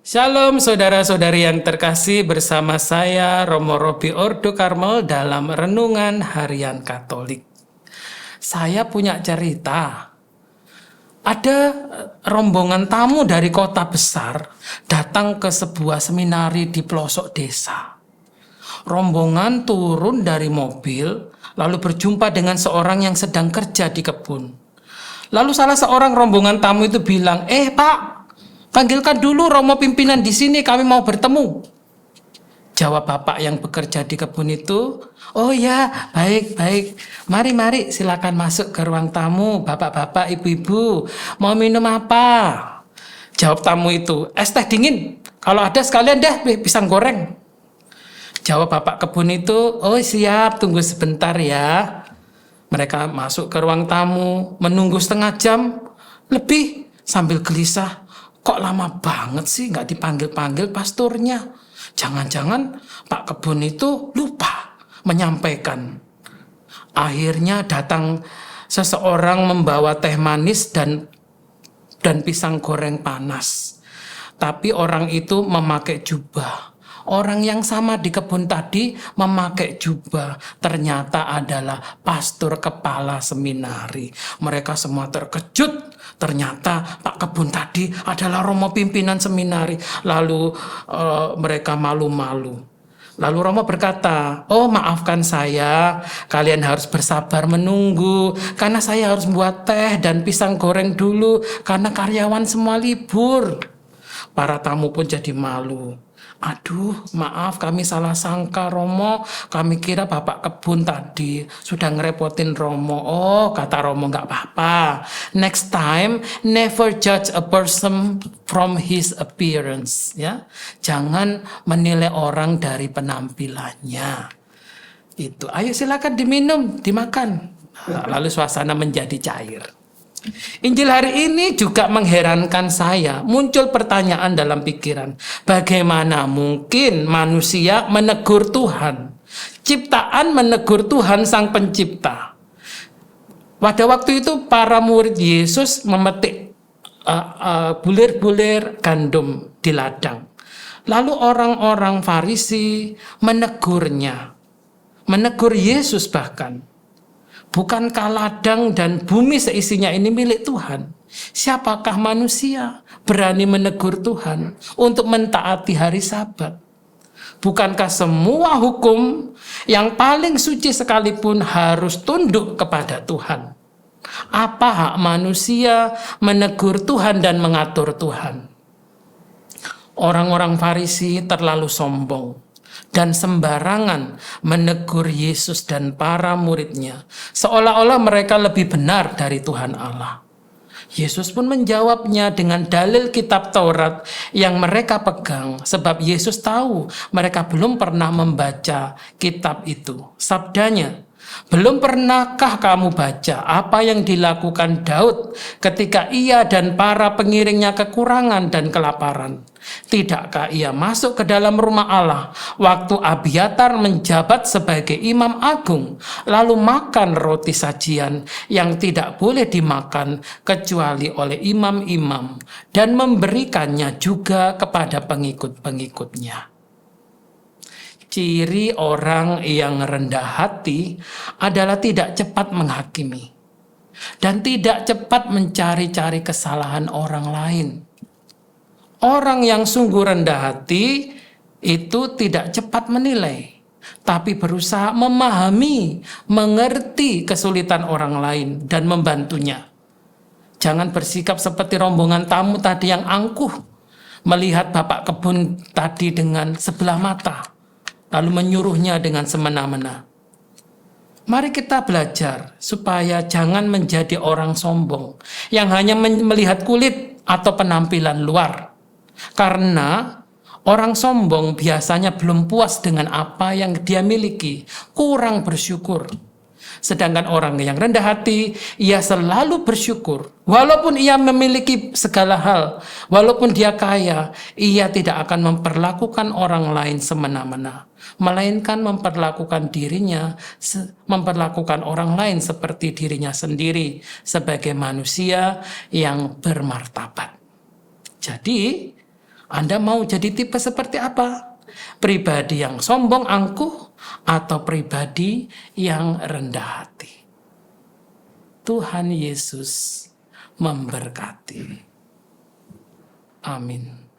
Shalom saudara-saudari yang terkasih, bersama saya Romo Robi Ordo Karmel dalam Renungan Harian Katolik. Saya punya cerita. Ada rombongan tamu dari kota besar datang ke sebuah seminari di pelosok desa. Rombongan turun dari mobil lalu berjumpa dengan seorang yang sedang kerja di kebun. Lalu salah seorang rombongan tamu itu bilang, Pak, panggilkan dulu romo pimpinan di sini, kami mau bertemu. Jawab bapak yang bekerja di kebun itu, oh ya, baik. Mari, silakan masuk ke ruang tamu, bapak-bapak, ibu-ibu. Mau minum apa? Jawab tamu itu, es teh dingin. Kalau ada sekalian deh pisang goreng. Jawab bapak kebun itu, oh siap, tunggu sebentar ya. Mereka masuk ke ruang tamu, menunggu setengah jam lebih sambil gelisah. Kok lama banget sih nggak dipanggil-panggil pasturnya? Jangan-jangan Pak Kebun itu lupa menyampaikan. Akhirnya datang seseorang membawa teh manis dan pisang goreng panas. Tapi orang itu memakai jubah. Orang yang sama di kebun tadi memakai jubah. Ternyata adalah pastor kepala seminari. Mereka semua terkejut. Ternyata Pak Kebun tadi adalah romo pimpinan seminari. Lalu mereka malu-malu. Lalu Romo berkata, oh maafkan saya, kalian harus bersabar menunggu, karena saya harus buat teh dan pisang goreng dulu, karena karyawan semua libur. Para tamu pun jadi malu. Aduh, maaf kami salah sangka Romo, kami kira Bapak Kebun tadi sudah ngerepotin Romo. Oh, kata Romo, nggak apa-apa. Next time, never judge a person from his appearance. Ya, jangan menilai orang dari penampilannya. Itu, ayo silakan diminum, dimakan. Lalu suasana menjadi cair. Injil hari ini juga mengherankan saya. Muncul pertanyaan dalam pikiran, bagaimana mungkin manusia menegur Tuhan? Ciptaan menegur Tuhan Sang Pencipta. Pada waktu itu para murid Yesus memetik bulir-bulir gandum di ladang. Lalu orang-orang Farisi menegurnya, menegur Yesus bahkan. Bukankah ladang dan bumi seisinya ini milik Tuhan? Siapakah manusia berani menegur Tuhan untuk mentaati hari Sabat? Bukankah semua hukum yang paling suci sekalipun harus tunduk kepada Tuhan? Apa hak manusia menegur Tuhan dan mengatur Tuhan? Orang-orang Farisi terlalu sombong dan sembarangan menegur Yesus dan para muridnya, seolah-olah mereka lebih benar dari Tuhan Allah. Yesus pun menjawabnya dengan dalil kitab Taurat yang mereka pegang, sebab Yesus tahu mereka belum pernah membaca kitab itu. Sabdanya, belum pernahkah kamu baca apa yang dilakukan Daud ketika ia dan para pengiringnya kekurangan dan kelaparan? Tidakkah ia masuk ke dalam rumah Allah waktu Abiatar menjabat sebagai imam agung, lalu makan roti sajian yang tidak boleh dimakan kecuali oleh imam-imam, dan memberikannya juga kepada pengikut-pengikutnya? Ciri orang yang rendah hati adalah tidak cepat menghakimi dan tidak cepat mencari-cari kesalahan orang lain. Orang yang sungguh rendah hati itu tidak cepat menilai, tapi berusaha memahami, mengerti kesulitan orang lain dan membantunya. Jangan bersikap seperti rombongan tamu tadi yang angkuh, melihat Bapak Kebun tadi dengan sebelah mata, lalu menyuruhnya dengan semena-mena. Mari kita belajar supaya jangan menjadi orang sombong yang hanya melihat kulit atau penampilan luar. Karena orang sombong biasanya belum puas dengan apa yang dia miliki, kurang bersyukur. Sedangkan orang yang rendah hati, ia selalu bersyukur. Walaupun ia memiliki segala hal, walaupun dia kaya, ia tidak akan memperlakukan orang lain semena-mena, melainkan memperlakukan orang lain seperti dirinya sendiri, sebagai manusia yang bermartabat. Jadi, Anda mau jadi tipe seperti apa? Pribadi yang sombong angkuh atau pribadi yang rendah hati? Tuhan Yesus memberkati. Amin.